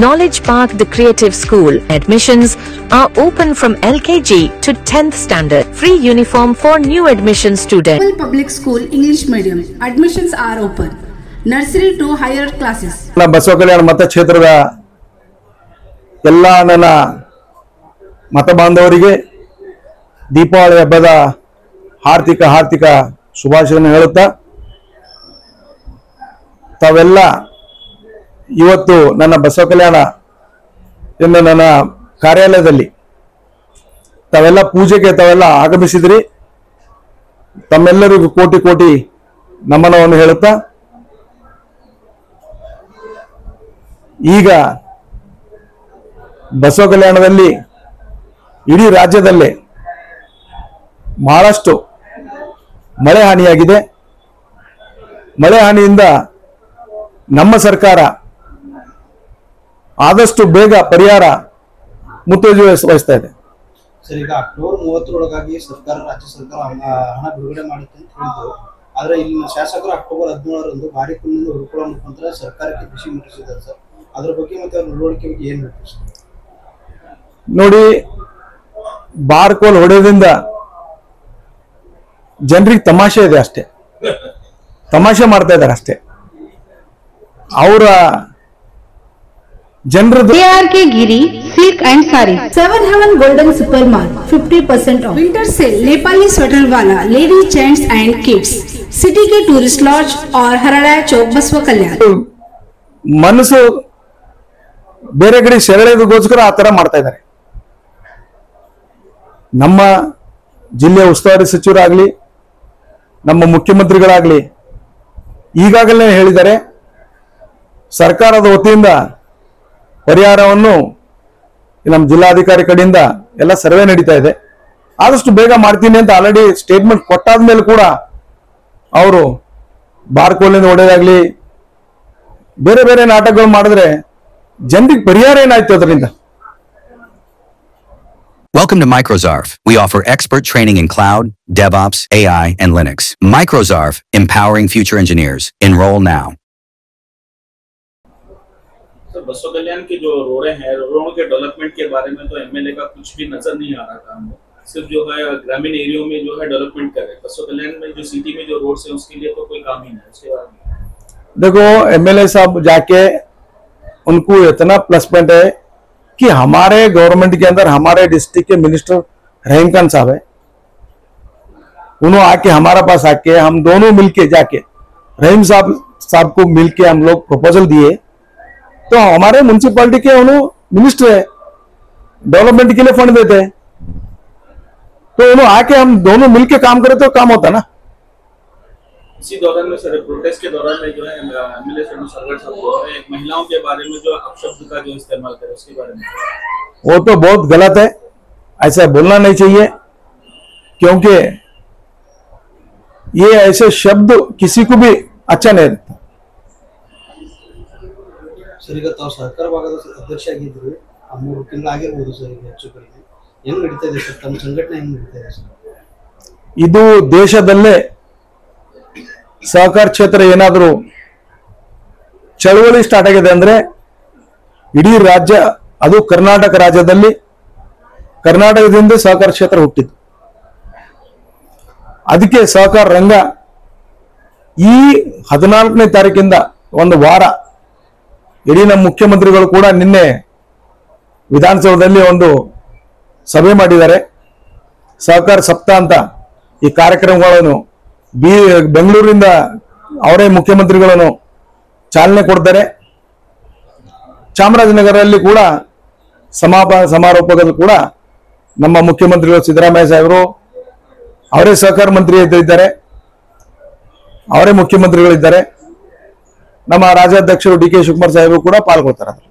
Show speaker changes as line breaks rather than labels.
Knowledge Park, the Creative School. Admissions are open from LKG to 10th standard. Free uniform for new admission students.
Public School English Medium. Admissions are open. Nursery to higher classes.
Basava ಕಲ್ಯಾಣ ಮತಕ್ಷೇತ್ರದ ಎಲ್ಲ ನನ್ನ ಮತ ಬಾಂಧವರಿಗೆ ದೀಪಾವಳಿ ಹಬ್ಬದ ಹಾರ್ದಿಕ ಶುಭಾಶಯಗಳನ್ನು ಹೇಳುತ್ತಾ, ತಾವೆಲ್ಲ ಇವತ್ತು ನನ್ನ ಬಸವ ಕಲ್ಯಾಣ ಎಂದು ನನ್ನ ಕಾರ್ಯಾಲಯದಲ್ಲಿ ತಾವೆಲ್ಲ ಪೂಜೆಗೆ ತಾವೆಲ್ಲ ಆಗಮಿಸಿದ್ರಿ. ತಮ್ಮೆಲ್ಲರಿಗೂ ಕೋಟಿ ನಮನವನ್ನು ಹೇಳುತ್ತಾ, ಈಗ ಬಸವ ಕಲ್ಯಾಣದಲ್ಲಿ ಇಡೀ ರಾಜ್ಯದಲ್ಲೇ ಬಹಳಷ್ಟು ಮಳೆ ಹಾನಿಯಾಗಿದೆ. ಮಳೆ ಹಾನಿಯಿಂದ ನಮ್ಮ ಸರ್ಕಾರ ಆದಷ್ಟು ಬೇಗ ಪರಿಹಾರ ಮುತುವರ್ಜಿ ವಹಿಸ್ತಾ ಇದೆ.
ಸರ್, ಈಗ ಅಕ್ಟೋಬರ್ 30ರೊಳಗಾಗಿ ಸರ್ಕಾರ ರಾಜ್ಯ ಸರ್ಕಾರ ಹಣ ಬಿಡುಗಡೆ ಮಾಡುತ್ತೆ ಅಂತ ಹೇಳಿದ್ರು. ಆದ್ರೆ ಇಲ್ಲಿನ ಶಾಸಕರು ಅಕ್ಟೋಬರ್ 17ರಂದು ಭಾರಿ ಕುಂದಿನ ಹುಡುಕುವ ಮುಖಾಂತರ ಸರ್ಕಾರಕ್ಕೆ ಖುಷಿ ಮುಟ್ಟಿಸಿದ್ದಾರೆ ಸರ್. ಅದ್ರ ಬಗ್ಗೆ ಮತ್ತೆ ಅವ್ರ ನಡವಳಿಕೆ ಬಗ್ಗೆ ಏನ್ ಹೇಳ್ತೀವಿ ಸರ್?
ನೋಡಿ, ಬಾರ್ಕೋಲ್ ಹೊಡೆಯೋದ್ರಿಂದ ಜನರಿಗೆ ತಮಾಷೆ ಇದೆ ಅಷ್ಟೇ, ತಮಾಷೆ ಮಾಡ್ತಾ ಇದ್ದಾರೆ ಅಷ್ಟೇ. ಅವರ ಜನರದ್ದು
ARK Giri Silk and Sari.
7 Heaven Golden Super Mall 50% off. Winter sale Nepali sweater wala lady gents and kids. City ke tourist lodge और हरड़ा चौक बसवा कल्याण.
ಮನಸ್ಸು ಬೇರೆ ಕಡೆ ಸೆಳೆಯೋದಕ್ಕೋಸ್ಕರ ಆ ತರ ಮಾಡ್ತಾ ಇದ್ದಾರೆ. ನಮ್ಮ ಜಿಲ್ಲೆಯ ಉಸ್ತುವಾರಿ ಸಚಿವರಾಗ್ಲಿ, ನಮ್ಮ ಮುಖ್ಯಮಂತ್ರಿಗಳಾಗ್ಲಿ ಈಗಾಗಲೇ ಹೇಳಿದ್ದಾರೆ, ಸರ್ಕಾರದ ವತಿಯಿಂದ ಪರಿಹಾರವನ್ನು ನಮ್ಮ ಜಿಲ್ಲಾಧಿಕಾರಿ ಕಡೆಯಿಂದ ಎಲ್ಲ ಸರ್ವೆ ನಡೀತಾ ಇದೆ, ಆದಷ್ಟು ಬೇಗ ಮಾಡ್ತೀನಿ ಅಂತ ಆಲ್ರೆಡಿ ಸ್ಟೇಟ್ಮೆಂಟ್ ಕೊಟ್ಟಾದ್ಮೇಲೆ ಕೂಡ ಅವರು ಬಾರ್ಕೋಲಿಂದ ಹೊಡೆದಾಗ್ಲಿ ಬೇರೆ ನಾಟಕಗಳು ಮಾಡಿದ್ರೆ ಜನರಿಗೆ ಪರಿಹಾರ ಏನಾಯ್ತು ಅದರಿಂದ?
Welcome to Microzarf. We offer expert training in cloud, DevOps, AI, and Linux. Microzarf, empowering future engineers. Enroll now.
Sir, बसवा कल्याण की जो रोडें हैं, रोडों के डेवलपमेंट के बारे में तो एमएलए का कुछ भी नजर नहीं आ रहा था हमको। सिर्फ जो है ग्रामीण एरियो में जो है डेवलपमेंट कर रहे हैं। बसवा कल्याण में जो सिटी में जो रोड्स हैं उसके लिए तो कोई काम ही नहीं है। उसके बारे में
देखो, एमएलए साहब जाके उनको इतना प्लस पॉइंट है कि हमारे गवर्नमेंट के अंदर हमारे डिस्ट्रिक्ट के मिनिस्टर रहीम खान साहब है, उन्होंने आके हमारा पास आके हम दोनों मिलके जाके रहीम साहब को मिलके हम लोग प्रपोजल दिए, तो हमारे म्युनिसिपैलिटी के उन्होंने मिनिस्टर है, डेवलपमेंट के लिए फंड देते हैं, तो उन्होंने आके हम दोनों मिलके काम करें तो काम होता ना।
इसी दौरान में सर प्रोटेस्ट के दौरान में जो है एमएलए सरवर साहब बोल रहे हैं महिलाओं के बारे में जो अपशब्द का जो इस्तेमाल करे उसके बारे में,
वो तो बहुत गलत है, ऐसा बोलना नहीं चाहिए, क्योंकि ये ऐसे शब्द किसी को भी अच्छा नहीं लगता।
ಸರ್, ಈಗ ತಾವು ಸರ್ಕಾರ ಭಾಗದ ಅಧ್ಯಕ್ಷ ಆಗಿದ್ರು, 3 ತಿಂಗಳು ಆಗಿರ್ಬೋದು ಸರ್. ಈಗ ಹೆಚ್ಚು ಕಡಿಮೆ ಹೆಂಗ್ ನಡೀತಾ ಇದೆ ಸರ್ ತಮ್ಮ ಸಂಘಟನೆ, ಹೆಂಗ್ ನಡೀತಾ ಇದೆ ಸರ್?
ಇದು ದೇಶದಲ್ಲೇ ಸಹಕಾರ ಕ್ಷೇತ್ರ ಏನಾದರೂ ಚಳವಳಿ ಸ್ಟಾರ್ಟ್ ಆಗಿದೆ ಅಂದ್ರೆ ಇಡೀ ರಾಜ್ಯ, ಅದು ಕರ್ನಾಟಕ ರಾಜ್ಯದಲ್ಲಿ, ಕರ್ನಾಟಕದಿಂದ ಸಹಕಾರ ಕ್ಷೇತ್ರ ಹುಟ್ಟಿತು. ಅದಕ್ಕೆ ಸಹಕಾರ ರಂಗ ಈ 14ನೇ ತಾರೀಕಿಂದ ಒಂದು ವಾರ ಇಡೀ ನಮ್ಮ ಮುಖ್ಯಮಂತ್ರಿಗಳು ಕೂಡ ನಿನ್ನೆ ವಿಧಾನಸೌಧದಲ್ಲಿ ಒಂದು ಸಭೆ ಮಾಡಿದ್ದಾರೆ. ಸಹಕಾರ ಸಪ್ತಾಹ ಅಂತ ಈ ಕಾರ್ಯಕ್ರಮಗಳನ್ನು ಬೆಂಗಳೂರಿನಿಂದ ಅವರೇ ಮುಖ್ಯಮಂತ್ರಿಗಳನ್ನು ಚಾಲನೆ ಕೊಡ್ತಾರೆ. ಚಾಮರಾಜನಗರದಲ್ಲಿ ಕೂಡ ಸಮಾರೋಪದಲ್ಲಿ ಕೂಡ ನಮ್ಮ ಮುಖ್ಯಮಂತ್ರಿಗಳು ಸಿದ್ದರಾಮಯ್ಯ ಸಾಹೇಬರು ಅವರೇ ಸಹಕಾರ ಮಂತ್ರಿ ಇದ್ದಾರೆ, ಅವರೇ ಮುಖ್ಯಮಂತ್ರಿಗಳಿದ್ದಾರೆ. ನಮ್ಮ ರಾಜ್ಯಾಧ್ಯಕ್ಷರು ಡಿ ಕೆ ಶಿವಕುಮಾರ್ ಸಾಹೇಬರು ಕೂಡ ಪಾಲ್ಗೊಳ್ತಾರೆ.